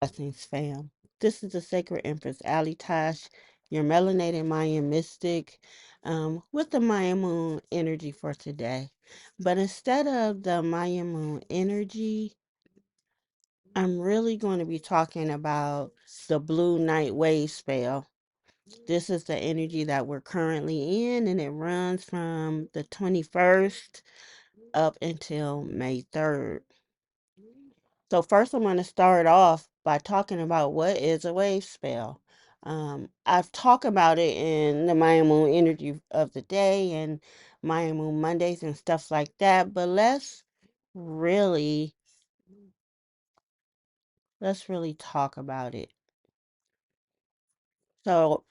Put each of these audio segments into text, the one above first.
Blessings, fam. This is the Sacred Empress Ali Tash, your melanated Mayan mystic, with the Mayan moon energy for today. But instead of the Mayan moon energy, I'm really going to be talking about the blue night wave spell. This is the energy that we're currently in, and it runs from the 21st up until May 3rd. So first I'm going to start off by talking about what is a wave spell. I've talked about it in the Maya Moon energy of the day and Maya Moon Mondays and stuff like that, but really let's really talk about it. So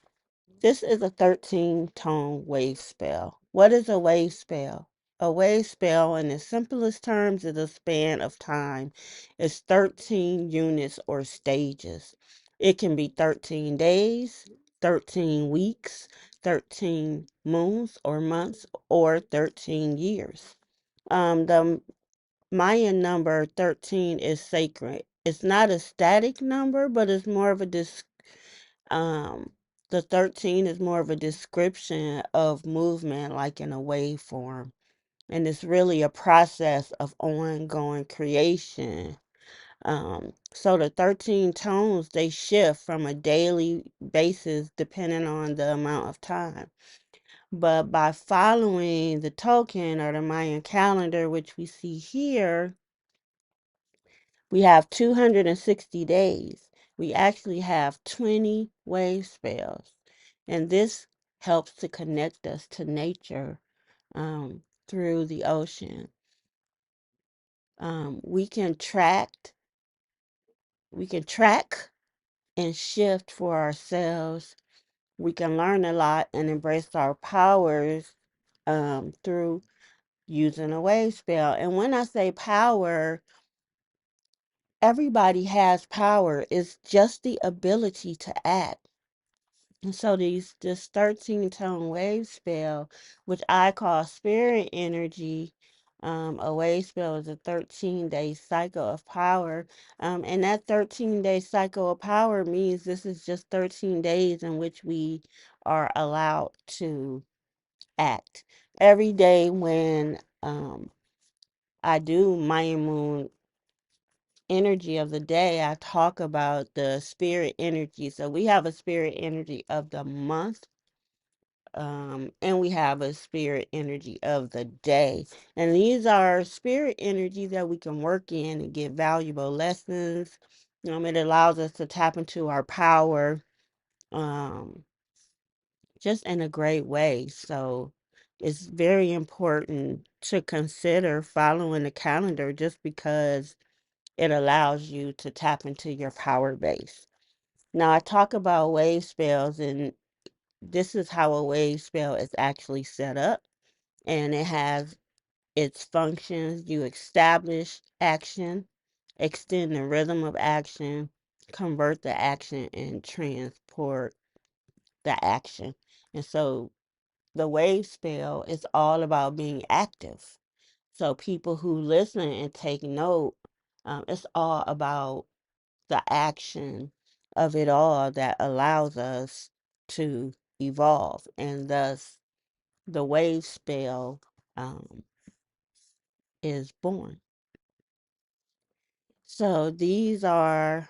this is a 13 tone wave spell. What is a wave spell? A wave spell, in the simplest terms, is a span of time. It's 13 units or stages. It can be 13 days, 13 weeks, 13 moons or months, or 13 years. The Mayan number 13 is sacred. It's not a static number, but it's more of a um, the 13 is more of a description of movement, like in a waveform. And it's really a process of ongoing creation. So the 13 tones, they shift from a daily basis depending on the amount of time. But by following the token or the Mayan calendar, which we see here, we have 260 days. We actually have 20 wave spells. And this helps to connect us to nature through the ocean. We can track and shift for ourselves. We can learn a lot and embrace our powers through using a wave spell. And when I say power, everybody has power. It's just the ability to act. And so this 13 tone wave spell, which I call spirit energy, a wave spell is a 13-day cycle of power. And that 13-day cycle of power means this is just 13 days in which we are allowed to act. Every day when I do Maya Moon energy of the day, I talk about the spirit energy. So we have a spirit energy of the month, and we have a spirit energy of the day. And these are spirit energies that we can work in and get valuable lessons. It allows us to tap into our power, um, just in a great way. So it's very important to consider following the calendar just because it allows you to tap into your power base. Now, I talk about wave spells, and this is how a wave spell is actually set up, and it has its functions. You establish action, extend the rhythm of action, convert the action, and transport the action. And so the wave spell is all about being active. So people who listen and take note, it's all about the action of it all that allows us to evolve, and thus the wave spell um, is born. So these are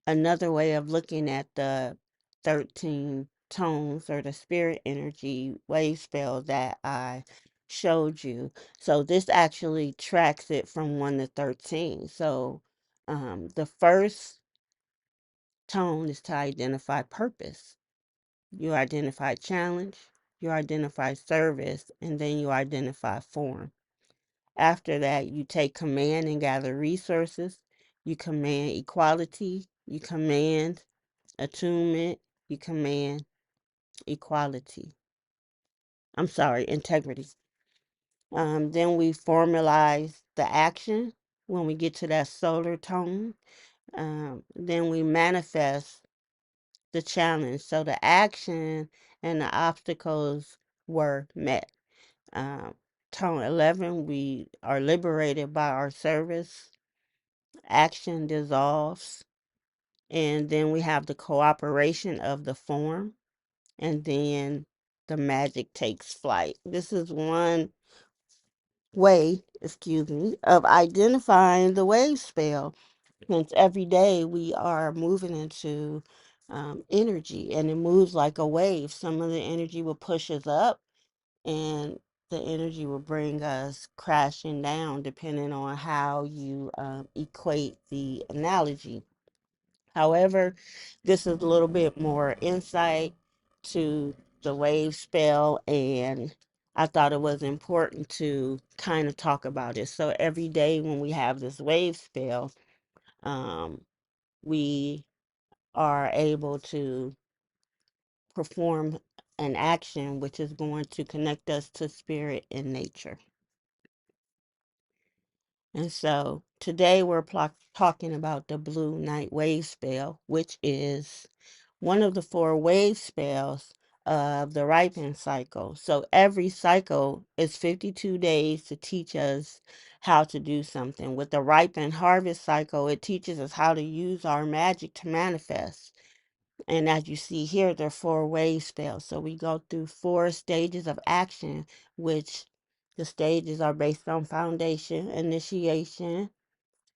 another way of looking at the 13 tones or the spirit energy wave spell that I showed you. So this actually tracks it from 1 to 13. So the first tone is to identify purpose. You identify challenge, you identify service, and then you identify form. After that, you take command and gather resources. You command equality. You command attunement. You command equality. I'm sorry, integrity. Then we formalize the action when we get to that solar tone. Then we manifest the challenge. So the action and the obstacles were met. Um, Tone 11, we are liberated by our service. Action dissolves. And then we have the cooperation of the form, and then the magic takes flight. This is one way, excuse me, of identifying the wave spell. Since every day we are moving into energy, and it moves like a wave. Some of the energy will push us up, and the energy will bring us crashing down, depending on how you equate the analogy. However, this is a little bit more insight to the wave spell, and I thought it was important to kind of talk about it. So every day when we have this wave spell, um, we are able to perform an action which is going to connect us to spirit and nature. And so today we're talking about the blue night wave spell, which is one of the four wave spells of the ripening cycle. So every cycle is 52 days to teach us how to do something. With the ripen harvest cycle, it teaches us how to use our magic to manifest. And as you see here, there are four wave spells. So we go through four stages of action, which the stages are based on foundation, initiation,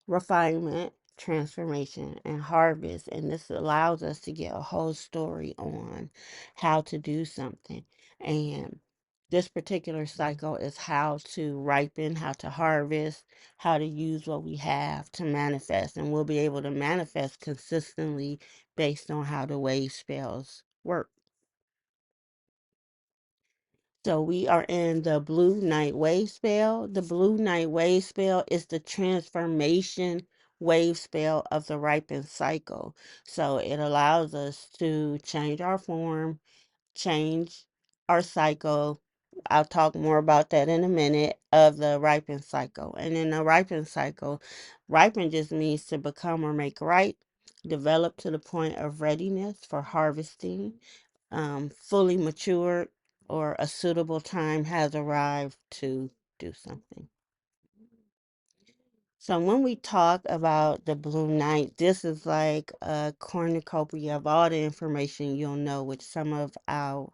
refinement, transformation, and harvest. And this allows us to get a whole story on how to do something. And this particular cycle is how to ripen, how to harvest, how to use what we have to manifest. And we'll be able to manifest consistently based on how the wave spells work. So we are in the blue night wave spell. The blue night wave spell is the transformation wave spell of the ripen cycle. So it allows us to change our form, change our cycle. I'll talk more about that in a minute of the ripen cycle. And in the ripen cycle, ripen just means to become or make ripe, develop to the point of readiness for harvesting, fully matured, or a suitable time has arrived to do something. So when we talk about the blue night, this is like a cornucopia of all the information you'll know, which some of I'll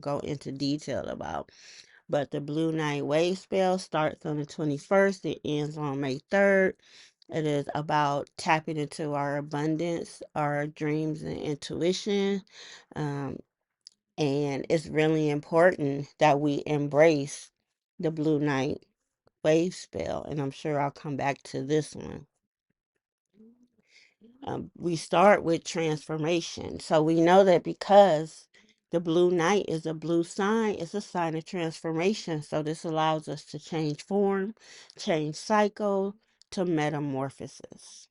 go into detail about. But the blue night wave spell starts on the 21st. It ends on May 3rd. It is about tapping into our abundance, our dreams, and intuition. Um, And it's really important that we embrace the blue night wave spell. And I'm sure I'll come back to this one. We start with transformation. So we know that because the blue night is a blue sign, it's a sign of transformation. So this allows us to change form, change cycle to metamorphosis.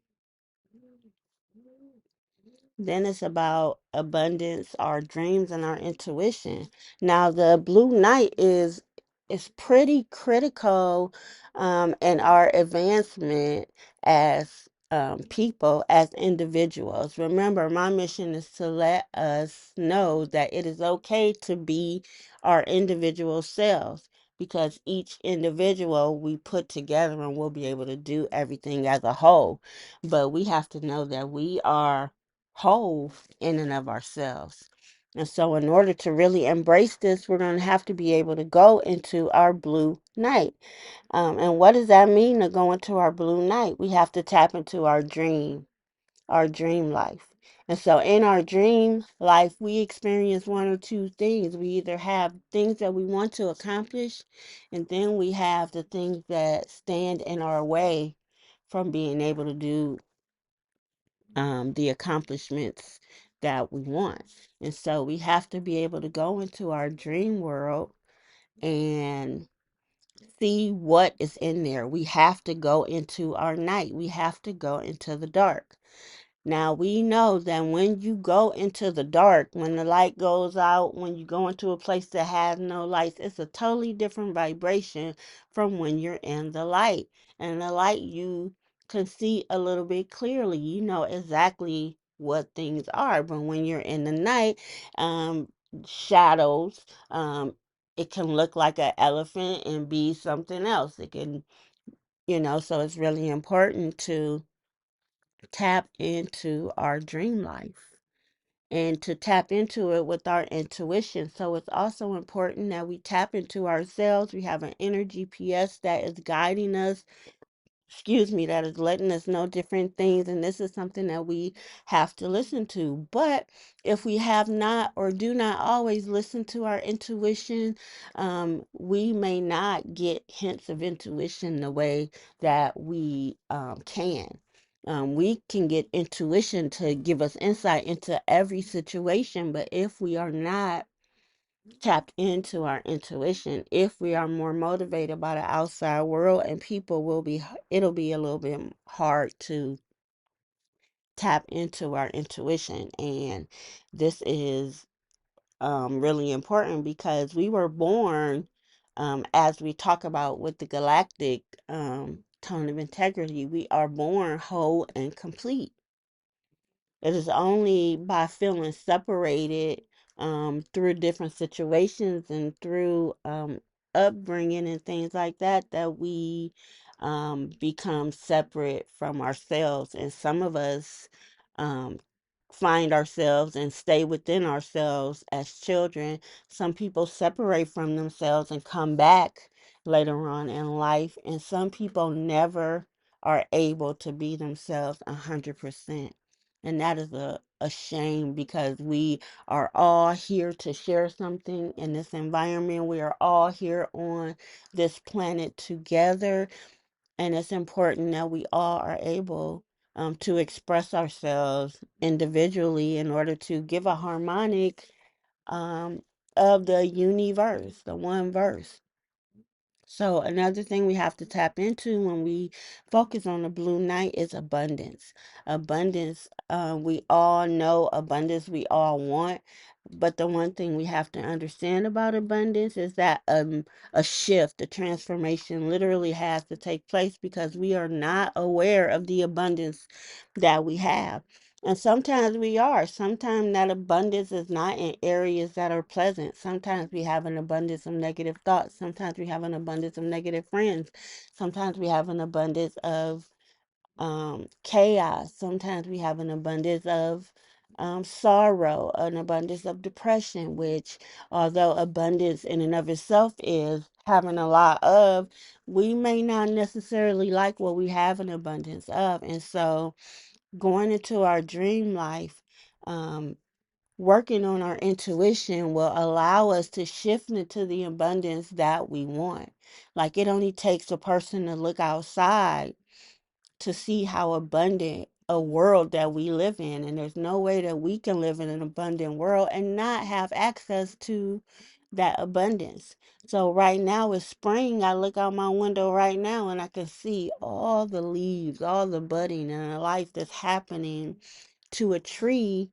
Then it's about abundance, our dreams, and our intuition. Now, the blue night is pretty critical in our advancement as people, as individuals. Remember, my mission is to let us know that it is okay to be our individual selves. Because each individual we put together and we'll be able to do everything as a whole. But we have to know that we are whole in and of ourselves. And so, in order to really embrace this, we're going to have to be able to go into our blue night. And what does that mean to go into our blue night? We have to tap into our dream life. And so, in our dream life, we experience one or two things. We either have things that we want to accomplish, and then we have the things that stand in our way from being able to do the accomplishments that we want. And so we have to be able to go into our dream world and see what is in there. We have to go into our night. We have to go into the dark. Now we know that when you go into the dark, when the light goes out, when you go into a place that has no lights, it's a totally different vibration from when you're in the light. And the light, you can see a little bit clearly. You know exactly what things are. But when you're in the night, shadows, it can look like an elephant and be something else. It can, so it's really important to tap into our dream life and to tap into it with our intuition. So it's also important that we tap into ourselves. We have an inner GPS that is guiding us, that is letting us know different things. And this is something that we have to listen to. But if we have not or do not always listen to our intuition, we may not get hints of intuition the way that we can. We can get intuition to give us insight into every situation, but if we are not tapped into our intuition, if we are more motivated by the outside world and people, it'll be a little bit hard to tap into our intuition. And this is really important because we were born, as we talk about with the galactic tone of integrity, we are born whole and complete. It is only by feeling separated through different situations and through upbringing and things like that that we become separate from ourselves. And some of us um, find ourselves and stay within ourselves as children. Some people separate from themselves and come back later on in life. And some people never are able to be themselves 100%. And that is a shame because we are all here to share something in this environment. We are all here on this planet together. And it's important that we all are able to express ourselves individually in order to give a harmonic um, of the universe, the one verse. So another thing we have to tap into when we focus on the blue night is abundance. Abundance, we all know abundance, we all want. But the one thing we have to understand about abundance is that a shift, a transformation literally has to take place because we are not aware of the abundance that we have. And sometimes we are. Sometimes that abundance is not in areas that are pleasant. Sometimes we have an abundance of negative thoughts. Sometimes we have an abundance of negative friends. Sometimes we have an abundance of chaos. Sometimes we have an abundance of sorrow, an abundance of depression, which, although abundance in and of itself is having a lot of, we may not necessarily like what we have an abundance of. And so, going into our dream life, um, working on our intuition will allow us to shift into the abundance that we want. Like it only takes a person to look outside to see how abundant a world that we live in. And there's no way that we can live in an abundant world and not have access to that abundance. So right now it's spring. I look out my window right now and I can see all the leaves, all the budding and the life that's happening to a tree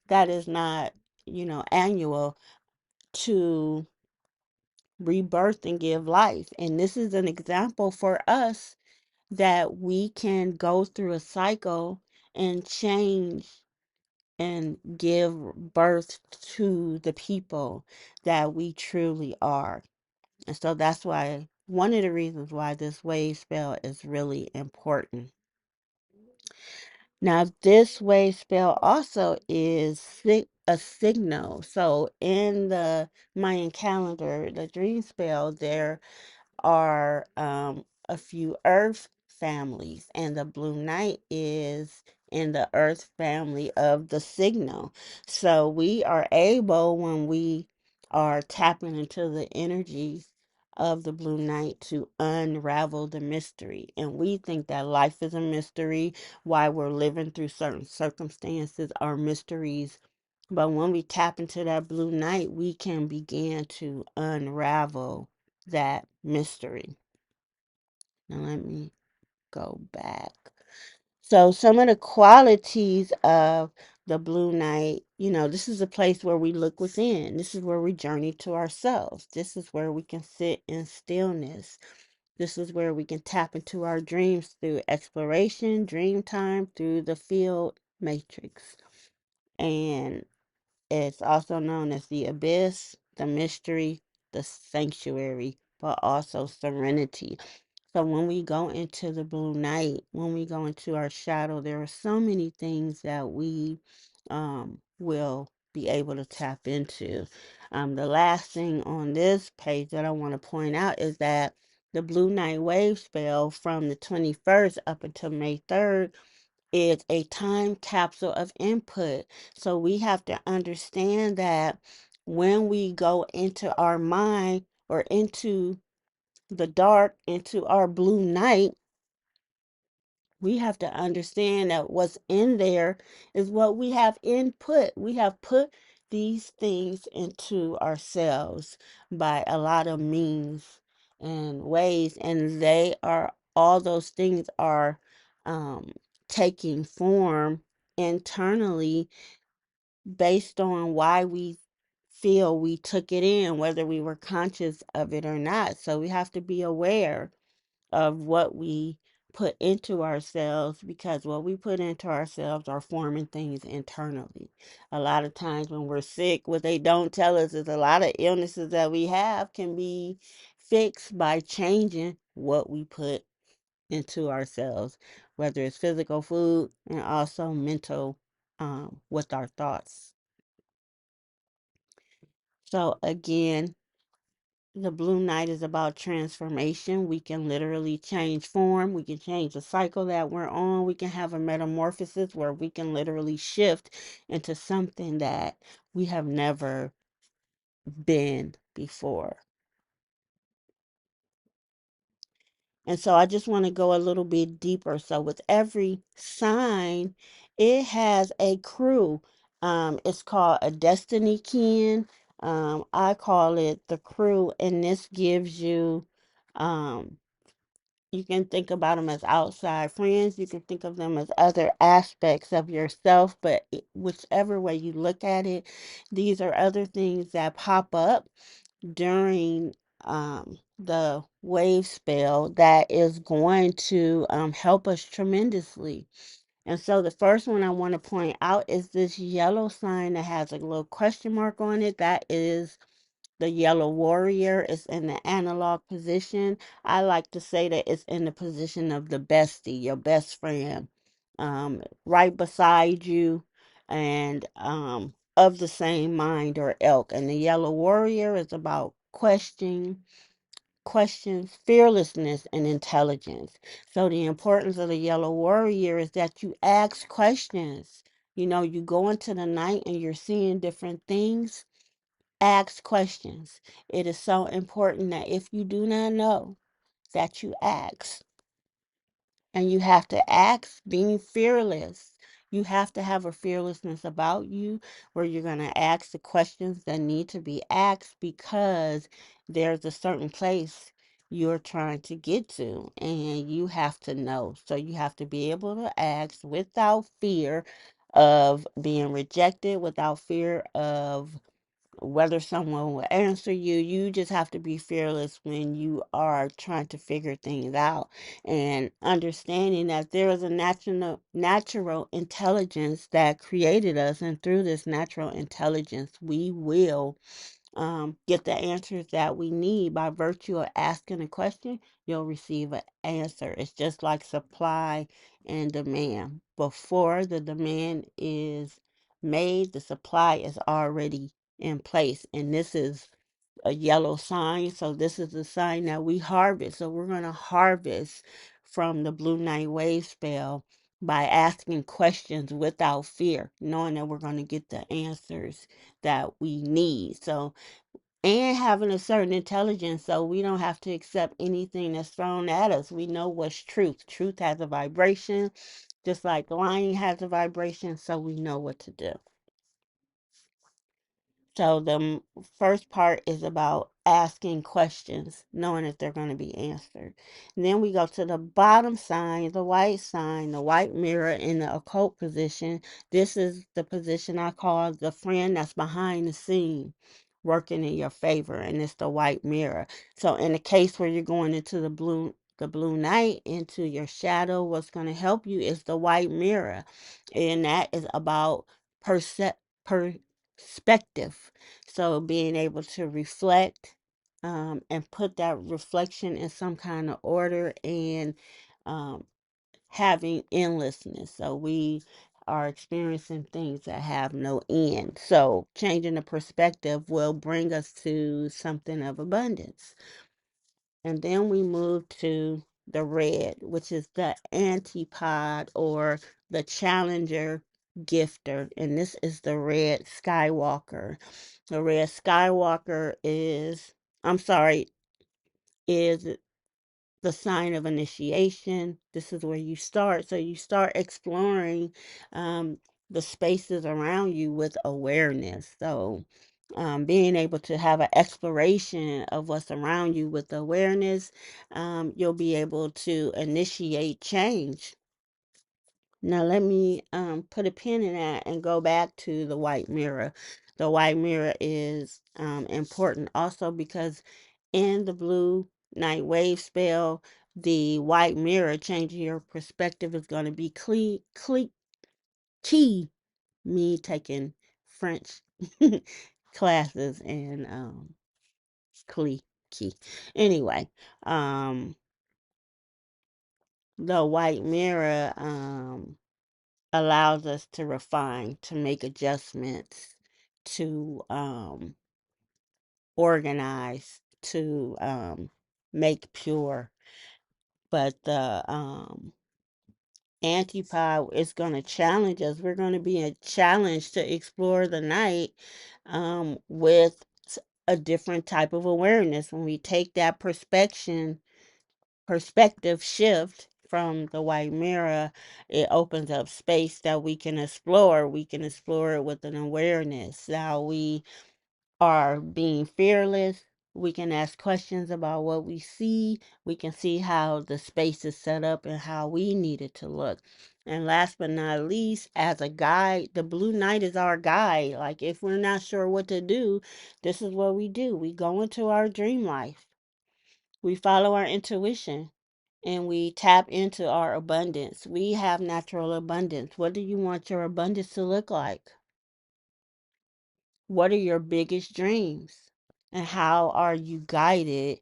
that is not, annual to rebirth and give life. And this is an example for us that we can go through a cycle and change and give birth to the people that we truly are. And so that's why one of the reasons why this wave spell is really important. Now, this wave spell also is a signal. So in the Mayan calendar, the dream spell, there are a few earth families, and the blue knight is in the earth family of the signal. So we are able, when we are tapping into the energies of the blue knight, to unravel the mystery. And we think that life is a mystery, why we're living through certain circumstances are mysteries. But when we tap into that blue knight, we can begin to unravel that mystery. Now let me go back. So some of the qualities of the blue knight, this is a place where we look within. This is where we journey to ourselves. This is where we can sit in stillness. This is where we can tap into our dreams through exploration, dream time, through the field matrix. And it's also known as the abyss, the mystery, the sanctuary, but also serenity. So when we go into the blue night, when we go into our shadow, there are so many things that we will be able to tap into. The last thing on this page that I want to point out is that the blue night wave spell from the 21st up until May 3rd is a time capsule of input. So we have to understand that when we go into our mind or into the dark, into our blue night, we have to understand that what's in there is what we have input. We have put these things into ourselves by a lot of means and ways, and all those things are um, taking form internally based on why we feel we took it in, whether we were conscious of it or not. So we have to be aware of what we put into ourselves, because what we put into ourselves are forming things internally. A lot of times when we're sick, what they don't tell us is a lot of illnesses that we have can be fixed by changing what we put into ourselves, whether it's physical food and also mental, with our thoughts. So again, the blue night is about transformation. We can literally change form. We can change the cycle that we're on. We can have a metamorphosis where we can literally shift into something that we have never been before. And so I just want to go a little bit deeper. So with every sign, it has a crew. It's called a destiny kin. I call it the crew, and this gives you um you can think about them as outside friends. You can think of them as other aspects of yourself, but whichever way you look at it, these are other things that pop up during the wave spell that is going to help us tremendously. And so the first one I want to point out is this yellow sign that has a little question mark on it. That is the yellow warrior. Is in the analog position. I like to say that it's in the position of the bestie, your best friend, right beside you, and of the same mind or ilk. And the yellow warrior is about questions, fearlessness, and intelligence. So the importance of the yellow warrior is that you ask questions. You go into the night and you're seeing different things. Ask questions. It is so important that if you do not know, that you ask. And you have to ask being fearless. You have to have a fearlessness about you where you're going to ask the questions that need to be asked, because there's a certain place you're trying to get to and you have to know. So you have to be able to ask without fear of being rejected, without fear of whether someone will answer you. You just have to be fearless when you are trying to figure things out, and understanding that there is a natural intelligence that created us, and through this natural intelligence we will get the answers that we need. By virtue of asking a question, you'll receive an answer. It's just like supply and demand. Before the demand is made, the supply is already in place. And this is a yellow sign. So this is the sign that we harvest. So we're going to harvest from the blue night wave spell by asking questions without fear, knowing that we're going to get the answers that we need. So, and having a certain intelligence, so we don't have to accept anything that's thrown at us. We know what's truth. Truth has a vibration, just like lying has a vibration, so we know what to do. So the first part is about asking questions, knowing that they're going to be answered. And then we go to the bottom sign, the white mirror in the occult position. This is the position I call the friend that's behind the scene, working in your favor, and it's the white mirror. So in the case where you're going into the blue night, into your shadow, what's going to help you is the white mirror, and that is about perspective. So being able to reflect, and put that reflection in some kind of order, and um, having endlessness. So we are experiencing things that have no end. So changing the perspective will bring us to something of abundance. And then we move to the red, which is the antipod or the challenger gifter. And this is the red Skywalker. The red Skywalker I'm sorry, is the sign of initiation. This is where you start. So you start exploring um, the spaces around you with awareness. So being able to have an exploration of what's around you with awareness, you'll be able to initiate change. Now, let me put a pin in that and go back to the white mirror. The white mirror is important also because in the blue night wave spell, the white mirror changing your perspective is going to be key. Me taking French classes and key. Anyway, um, the white mirror allows us to refine, to make adjustments, to organize, to make pure. But the antipod is going to challenge us. We're going to be a challenge to explore the night with a different type of awareness. When we take that perspective shift from the white mirror, it opens up space that we can explore. We can explore it with an awareness. Now we are being fearless. We can ask questions about what we see. We can see how the space is set up and how we need it to look. And last but not least, as a guide, the blue night is our guide. Like if we're not sure what to do, this is what we do. We go into our dream life. We follow our intuition and we tap into our abundance. We have natural abundance. What do you want your abundance to look like? What are your biggest dreams? And how are you guided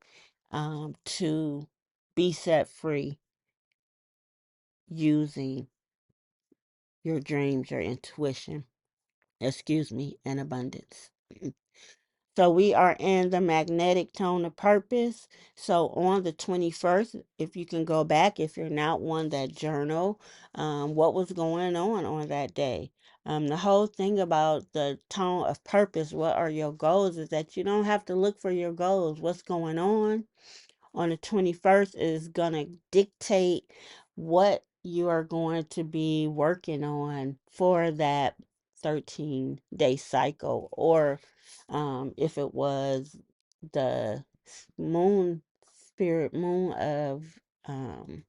to be set free using your dreams, your intuition, and abundance? So we are in the magnetic tone of purpose. So on the 21st, if you can go back, if you're not one that journal, what was going on that day? The whole thing about the tone of purpose, what are your goals, is that you don't have to look for your goals. What's going on the 21st is going to dictate what you are going to be working on for that 13-day cycle, or if it was the moon, spirit moon of um,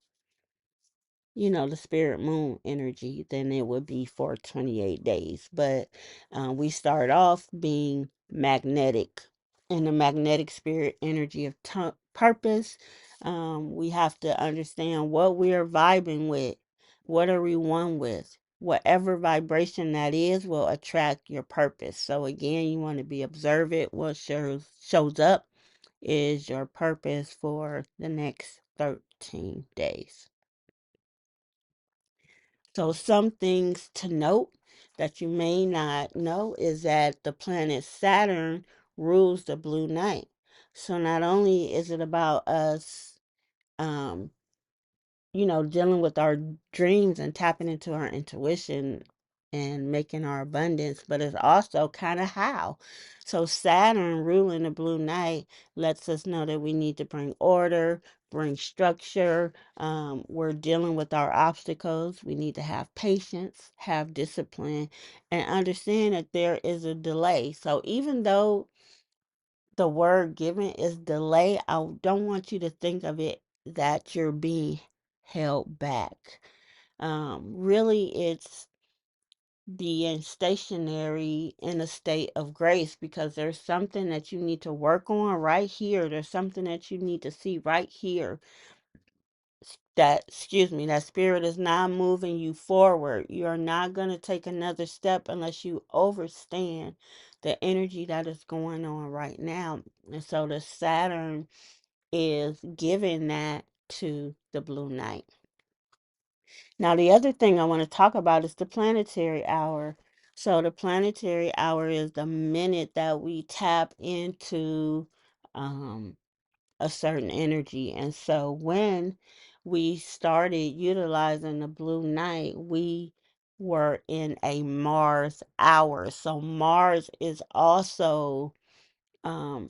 the spirit moon energy, then it would be for 28 days. But we start off being magnetic in the magnetic spirit energy of purpose. We have to understand what we are vibing with. What are we one with? Whatever vibration that is will attract your purpose. So again, you want to be observant. What shows up is your purpose for the next 13 days. So some things to note that you may not know is that the planet Saturn rules the blue night. So not only is it about us um dealing with our dreams and tapping into our intuition and making our abundance, but it's also kind of how. So Saturn ruling the blue night lets us know that we need to bring order, bring structure. We're dealing with our obstacles. We need to have patience, have discipline, and understand that there is a delay. So even though the word given is delay, I don't want you to think of it that you're being held back. Really, it's being stationary in a state of grace because there's something that you need to work on right here. There's something that you need to see right here. that spirit is not moving you forward. You are not going to take another step unless you understand the energy that is going on right now. And so the Saturn is giving that to the Blue Knight. Now, the other thing I want to talk about is the planetary hour. So, the planetary hour is the minute that we tap into um, a certain energy. And so, when we started utilizing the Blue Night, we were in a Mars hour. So, Mars is also um,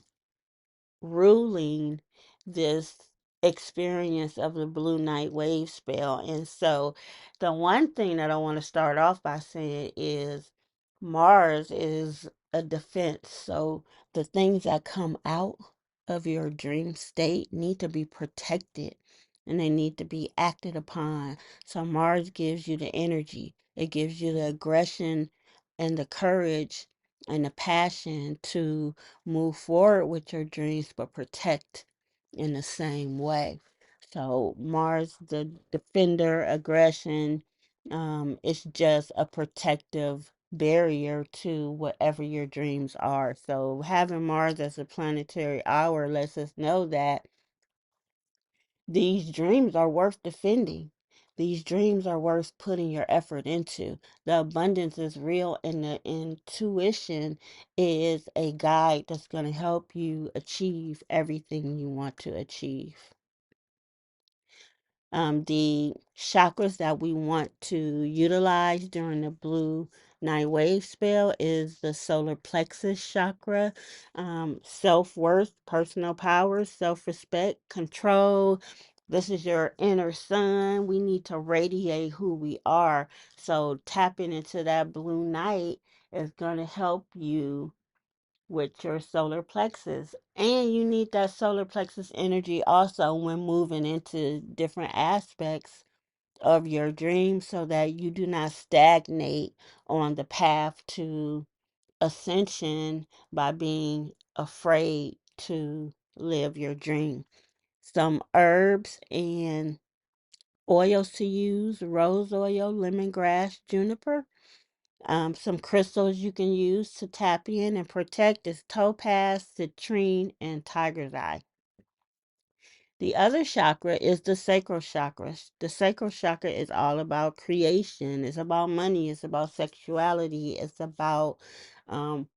ruling this experience of the blue night wave spell. And so, the one thing that I want to start off by saying is Mars is a defense. So, the things that come out of your dream state need to be protected and they need to be acted upon. So, Mars gives you the energy, it gives you the aggression and the courage and the passion to move forward with your dreams, but protect in the same way. So Mars, the defender, aggression, it's just a protective barrier to whatever your dreams are. So having Mars as a planetary hour lets us know that these dreams are worth defending. These dreams are worth putting your effort into. The abundance is real, and the intuition is a guide that's going to help you achieve everything you want to achieve. The chakras that we want to utilize during the blue night wave spell is the solar plexus chakra, self-worth, personal power, self-respect, control. This is your inner sun. We need to radiate who we are. So tapping into that blue night is going to help you with your solar plexus. And you need that solar plexus energy also when moving into different aspects of your dream so that you do not stagnate on the path to ascension by being afraid to live your dream. Some herbs and oils to use: rose oil, lemongrass, juniper. Some crystals you can use to tap in and protect is topaz, citrine, and tiger's eye. The other chakra is the sacral chakra. The sacral chakra is all about creation. It's about money. It's about sexuality. It's about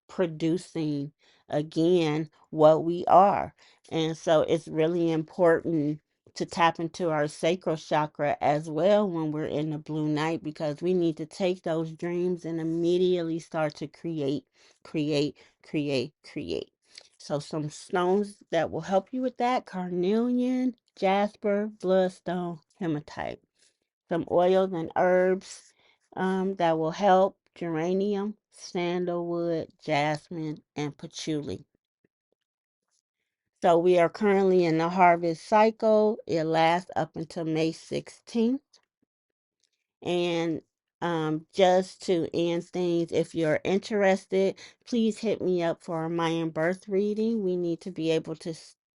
producing again what we are. And so it's really important to tap into our sacral chakra as well when we're in the blue night, because we need to take those dreams and immediately start to create, create, create. So some stones that will help you with that: carnelian, jasper, bloodstone, hematite. Some oils and herbs that will help: geranium, sandalwood, jasmine, and patchouli. So we are currently in the harvest cycle. It lasts up until May 16th. And just to end things, if you're interested, please hit me up for a Mayan birth reading. We need to be able to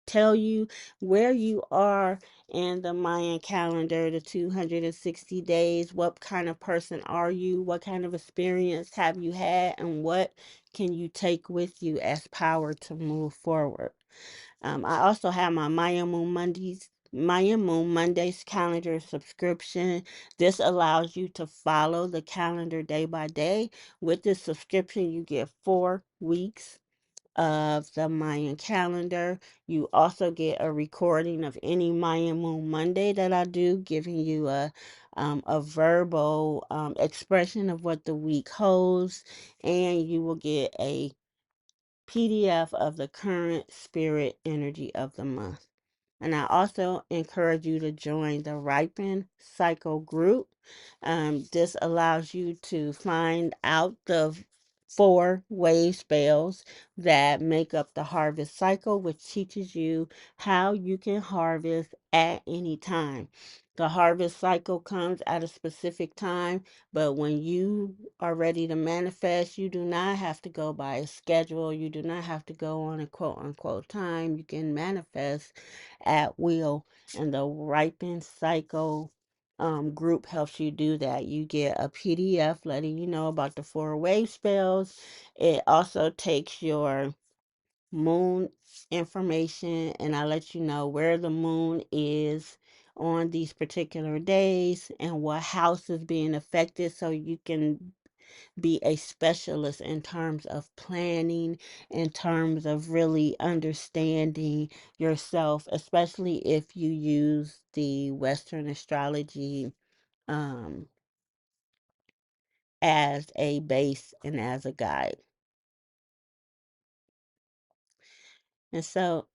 tell you where you are in the Mayan calendar, the 260 days. What kind of person are you? What kind of experience have you had? And what can you take with you as power to move forward? I also have my Maya Moon Mondays calendar subscription. This allows you to follow the calendar day by day. With this subscription, you get 4 weeks of the Mayan calendar. You also get a recording of any Mayan Moon Monday that I do, giving you a verbal expression of what the week holds, and you will get a PDF of the current spirit energy of the month. And I also encourage you to join the Ripen Cycle group. This allows you to find out the 4 wave spells that make up the harvest cycle, which teaches you how you can harvest at any time. The harvest cycle comes at a specific time, but when you are ready to manifest, you do not have to go by a schedule. You do not have to go on a quote unquote time. You can manifest at will, and the ripen cycle group helps you do that. You get a PDF letting you know about the 4 wave spells. It also takes your moon information, and I let you know where the moon is on these particular days and what house is being affected, so you can be a specialist in terms of planning, in terms of really understanding yourself, especially if you use the Western astrology um, as a base and as a guide. And so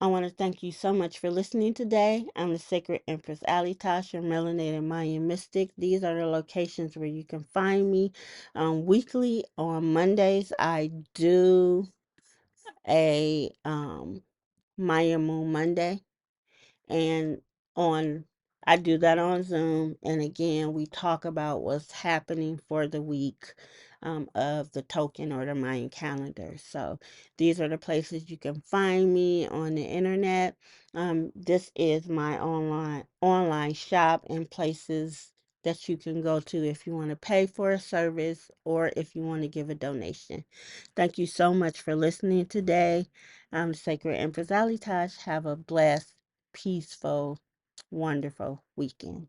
I want to thank you so much for listening today. I'm the Sacred Empress Alitash, your melanated Mayan mystic. These are the locations where you can find me. Weekly on Mondays, I do a Maya Moon Monday, and on I do that on Zoom. And again, we talk about what's happening for the week of the token or the Mayan calendar. So these are the places you can find me on the internet. This is my online shop and places that you can go to if you want to pay for a service or if you want to give a donation. Thank you so much for listening today. I'm Sacred Empress Alitash. Have a blessed, peaceful, wonderful weekend.